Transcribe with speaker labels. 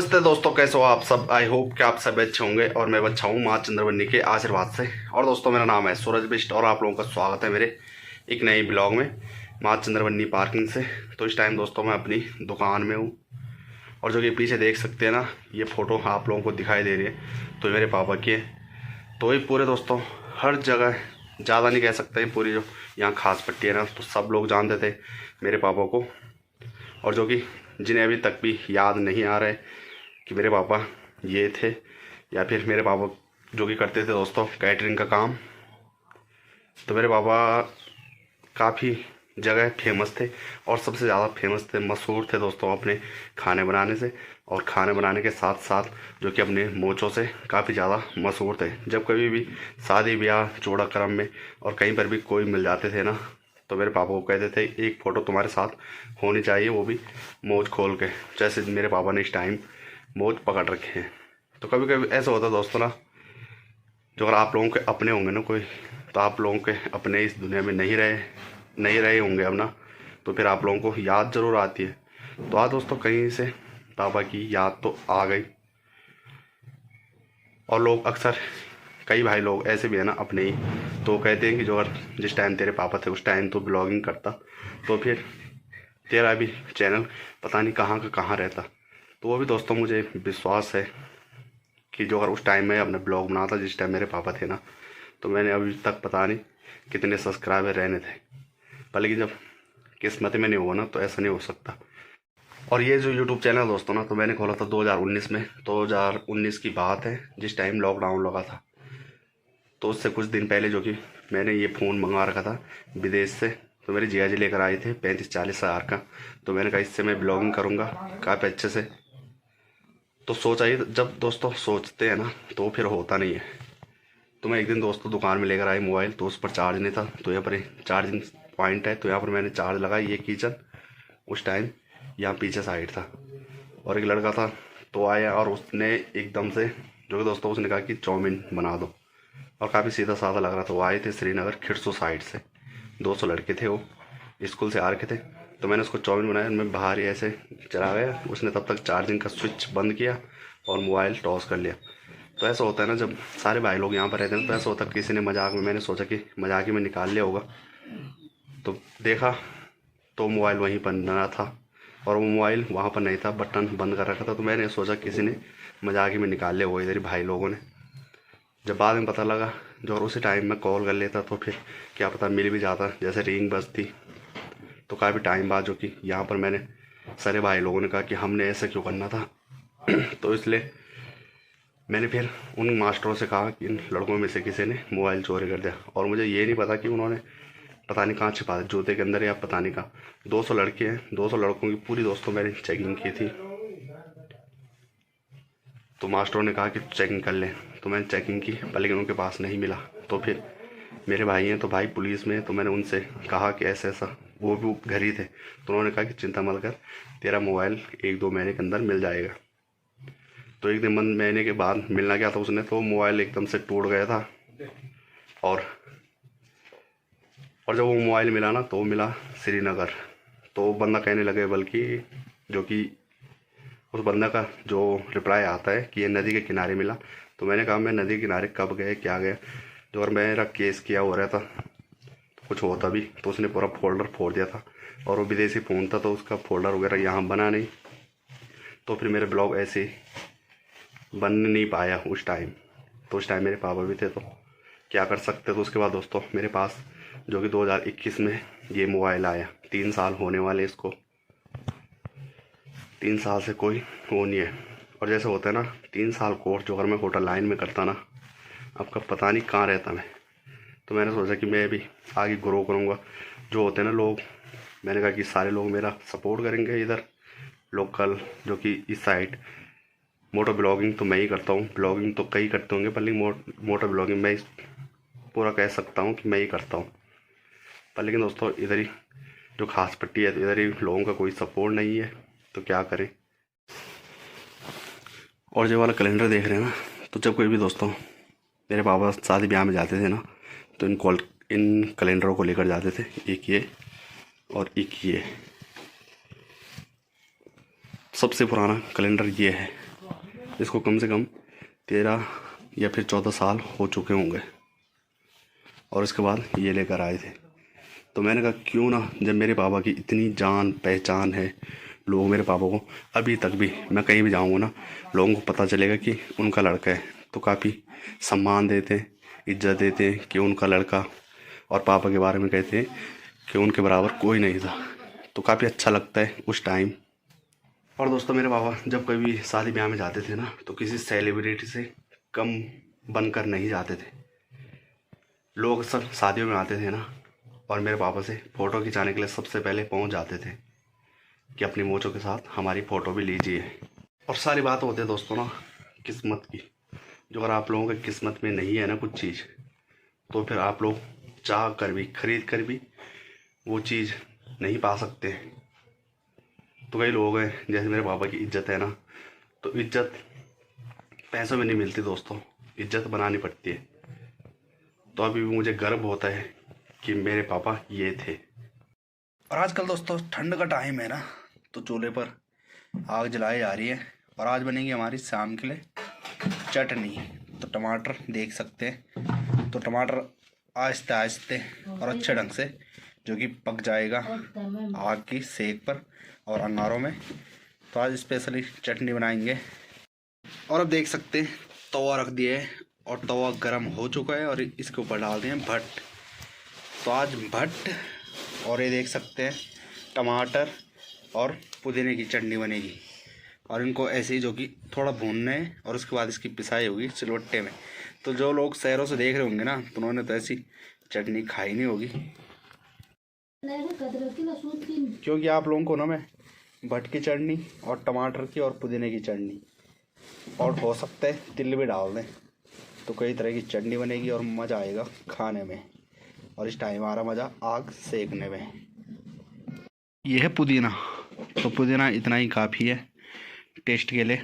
Speaker 1: नमस्ते दोस्तों, कैसे हो आप सब। आई होप कि आप सब अच्छे होंगे और मैं अच्छा हूँ माँ चंद्रवन्नी के आशीर्वाद से। और दोस्तों, मेरा नाम है सूरज बिष्ट और आप लोगों का स्वागत है मेरे एक नए ब्लॉग में माँ चंद्रवन्नी पार्किंग से। तो इस टाइम दोस्तों मैं अपनी दुकान में हूँ और जो कि पीछे देख सकते हैं ना, ये फ़ोटो आप लोगों को दिखाई दे रही है तो ये मेरे पापा की है। तो ये पूरे दोस्तों हर जगह, ज़्यादा नहीं कह सकते, पूरी जो यहाँ खास पट्टी है ना, तो सब लोग जानते थे मेरे पापा को। और जो कि जिन्हें अभी तक भी याद नहीं आ रहा है कि मेरे पापा ये थे, या फिर मेरे पापा जो कि करते थे दोस्तों कैटरिंग का काम। तो मेरे पापा काफ़ी जगह फेमस थे और सबसे ज़्यादा फेमस थे, मशहूर थे दोस्तों अपने खाने बनाने से, और खाने बनाने के साथ साथ जो कि अपने मोचों से काफ़ी ज़्यादा मशहूर थे। जब कभी भी शादी ब्याह चूड़ा कर्म में और कहीं पर भी कोई मिल जाते थे ना, तो मेरे पापा को कहते थे एक फ़ोटो तुम्हारे साथ होनी चाहिए, वो भी मोच खोल के, जैसे मेरे पापा ने इस टाइम मोच पकड़ रखे हैं। तो कभी कभी ऐसा होता है दोस्तों ना, जो अगर आप लोगों के अपने होंगे ना कोई, तो आप लोगों के अपने इस दुनिया में नहीं रहे होंगे अब ना, तो फिर आप लोगों को याद ज़रूर आती है। तो आज दोस्तों कहीं से पापा की याद तो आ गई। और लोग अक्सर, कई भाई लोग ऐसे भी है ना अपने ही, तो कहते हैं कि जो अगर जिस टाइम तेरे पापा थे उस टाइम तो ब्लॉगिंग करता, तो फिर तेरा भी चैनल पता नहीं कहाँ का कहाँ रहता। तो वो भी दोस्तों मुझे विश्वास है कि जो अगर उस टाइम में अपना ब्लॉग बनाता जिस टाइम मेरे पापा थे ना, तो मैंने अभी तक पता नहीं कितने सब्सक्राइबर रहने थे। पर लेकिन जब किस्मत में नहीं हुआ ना, तो ऐसा नहीं हो सकता। और ये जो यूट्यूब चैनल दोस्तों ना, तो मैंने खोला था 2019 में। 2019 की बात है जिस टाइम लॉकडाउन लगा था। तो उससे कुछ दिन पहले जो कि मैंने ये फ़ोन मंगा रखा था विदेश से। तो मेरे जिया जी लेकर आए थे 35-40 हज़ार का। तो मैंने कहा इससे मैं ब्लॉगिंग करूँगा काफ़ी अच्छे से। तो सोचा ही, जब दोस्तों सोचते हैं ना तो फिर होता नहीं है। तो मैं एक दिन दोस्तों दुकान में लेकर आई मोबाइल, तो उस पर चार्ज नहीं था। तो यहाँ पर चार्जिंग पॉइंट है, तो यहाँ पर मैंने चार्ज लगाई। ये किचन उस टाइम यहाँ पीछे साइड था, और एक लड़का था तो आया और उसने एकदम से, जो कि दोस्तों उसने कहा कि चाउमीन बना दो, और काफ़ी सीधा साधा लग रहा था। वो आए थे श्रीनगर खिरसू साइड से, 200 लड़के थे, वो स्कूल से आ रखे थे। तो मैंने उसको चाउमीन बनाया, मैं बाहर ही ऐसे चला गया, उसने तब तक चार्जिंग का स्विच बंद किया और मोबाइल टॉस कर लिया। तो ऐसा होता है ना, जब सारे भाई लोग यहाँ पर रहते हैं तो ऐसा होता है किसी ने मजाक में, मैंने सोचा कि मजाक ही में निकाल लिया होगा। तो देखा तो मोबाइल वहीं पर ना था, और वो मोबाइल वहाँ पर नहीं था, बटन बंद कर रखा था। तो मैंने सोचा किसी ने मजाक ही में निकाल लिया होगा इधर ही भाई लोगों ने। जब बाद में पता लगा, जो और उसी टाइम में कॉल कर लेता तो फिर क्या पता मिल भी जाता, जैसे रिंग बजती। तो काफ़ी टाइम बाद जो कि यहाँ पर मैंने सारे भाई लोगों ने कहा कि हमने ऐसा क्यों करना था। तो इसलिए मैंने फिर उन मास्टरों से कहा कि इन लड़कों में से किसी ने मोबाइल चोरी कर दिया। और मुझे ये नहीं पता कि उन्होंने पता नहीं कहाँ छिपा, जूते के अंदर या पता नहीं कहाँ। 200 लड़के हैं, 200 लड़कों की पूरी दोस्तों मैंने चेकिंग की थी। तो मास्टरों ने कहा कि चेकिंग कर लें, तो मैंने चेकिंग की, लेकिन उनके पास नहीं मिला। तो फिर मेरे भाई हैं तो भाई पुलिस में, तो मैंने उनसे कहा कि ऐसा ऐसा, वो भी घर ही थे। तो उन्होंने कहा कि चिंता मत कर, तेरा मोबाइल 1-2 महीने के अंदर मिल जाएगा। तो एक दिन महीने के बाद मिलना गया था उसने, तो मोबाइल एकदम से टूट गया था। और जब वो मोबाइल मिला ना, तो वो मिला श्रीनगर। तो बंदा कहने लगे, बल्कि जो कि उस बंदा का जो रिप्लाई आता है कि ये नदी के किनारे मिला। तो मैंने कहा मैं नदी के किनारे कब गए, क्या गया, जो अगर मेरा केस किया हो रहा था तो कुछ होता भी। तो उसने पूरा फोल्डर फोड़ दिया था, और वो विदेशी फ़ोन था तो उसका फोल्डर वगैरह यहाँ बना नहीं। तो फिर मेरे ब्लॉग ऐसे बन नहीं पाया उस टाइम। तो उस टाइम मेरे पापा भी थे, तो क्या कर सकते। तो उसके बाद दोस्तों मेरे पास जो कि 2021 में ये मोबाइल आया, 3 साल होने वाले इसको। 3 साल से कोई वो नहीं है। और जैसे होता है ना, 3 साल कोर्स जो अगर मैं होटल लाइन में करता ना, आपका पता नहीं कहाँ रहता मैं। तो मैंने सोचा कि मैं भी आगे ग्रो करूँगा। जो होते हैं ना लोग, मैंने कहा कि सारे लोग मेरा सपोर्ट करेंगे इधर लोकल, जो कि इस साइड। मोटो ब्लॉगिंग तो मैं ही करता हूँ, ब्लॉगिंग तो कई करते होंगे, पर लेकिन मोटो ब्लॉगिंग मैं पूरा कह सकता हूँ कि मैं ही करता हूँ। पर लेकिन दोस्तों इधर ही जो खास पट्टी है, तो इधर ही लोगों का कोई सपोर्ट नहीं है, तो क्या करें। और जो वाला कैलेंडर देख रहे हैं ना, तो जब कोई भी दोस्तों मेरे पापा शादी ब्याह में जाते थे ना, तो इन कैलेंडरों को लेकर जाते थे। एक ये और एक ये, सबसे पुराना कैलेंडर ये है। इसको कम से कम 13 या फिर 14 साल हो चुके होंगे, और उसके बाद ये लेकर आए थे। तो मैंने कहा क्यों ना, जब मेरे पापा की इतनी जान पहचान है, लोग मेरे पापा को अभी तक भी, मैं कहीं भी जाऊँगा ना, लोगों को पता चलेगा कि उनका लड़का है, तो काफ़ी सम्मान देते हैं, इज्जत देते हैं कि उनका लड़का, और पापा के बारे में कहते हैं कि उनके बराबर कोई नहीं था। तो काफ़ी अच्छा लगता है उस टाइम। और दोस्तों मेरे पापा जब कभी शादी ब्याह में जाते थे ना, तो किसी सेलिब्रिटी से कम बनकर नहीं जाते थे। लोग सब शादियों में आते थे ना, और मेरे पापा से फ़ोटो खिंचाने के लिए सबसे पहले पहुंच जाते थे कि अपनी मोचों के साथ हमारी फ़ोटो भी लीजिए। और सारी बात होती है दोस्तों ना किस्मत की। जो अगर आप लोगों की किस्मत में नहीं है ना कुछ चीज़, तो फिर आप लोग चाह कर भी, खरीद कर भी वो चीज़ नहीं पा सकते। तो कई लोग हैं, जैसे मेरे पापा की इज्जत है ना, तो इज्जत पैसों में नहीं मिलती दोस्तों, इज्जत बनानी पड़ती है। तो अभी भी मुझे गर्व होता है कि मेरे पापा ये थे। और आजकल दोस्तों ठंड का टाइम है ना, तो चूल्हे पर आग जलाई जा रही है, और आज बनेगी हमारी शाम के लिए चटनी। तो टमाटर देख सकते हैं, तो टमाटर आहिस्ते आहिस्ते और अच्छे ढंग से जो कि पक जाएगा आग की सेक पर और अंगारों में। तो आज स्पेशली चटनी बनाएंगे। और अब देख सकते हैं तवा रख दिया है, और तवा गरम हो चुका है, और इसके ऊपर डाल दिए हैं भट्ट। तो आज भट्ट, और ये देख सकते हैं टमाटर और पुदीने की चटनी बनेगी। और इनको ऐसे ही जो कि थोड़ा भूनना है, और उसके बाद इसकी पिसाई होगी सिलवट्टे में। तो जो लोग शहरों से देख रहे होंगे ना, तो उन्होंने तो ऐसी चटनी खाई नहीं होगी, क्योंकि आप लोगों को ना मैं भट्ट की चटनी और टमाटर की और पुदीने की चटनी, और हो सकता है तिल भी डाल दें, तो कई तरह की चटनी बनेगी और मज़ा आएगा खाने में। और इस टाइम आ रहा मज़ा आग सेकने में। यह है पुदीना, तो पुदीना इतना ही काफ़ी है टेस्ट के लिए।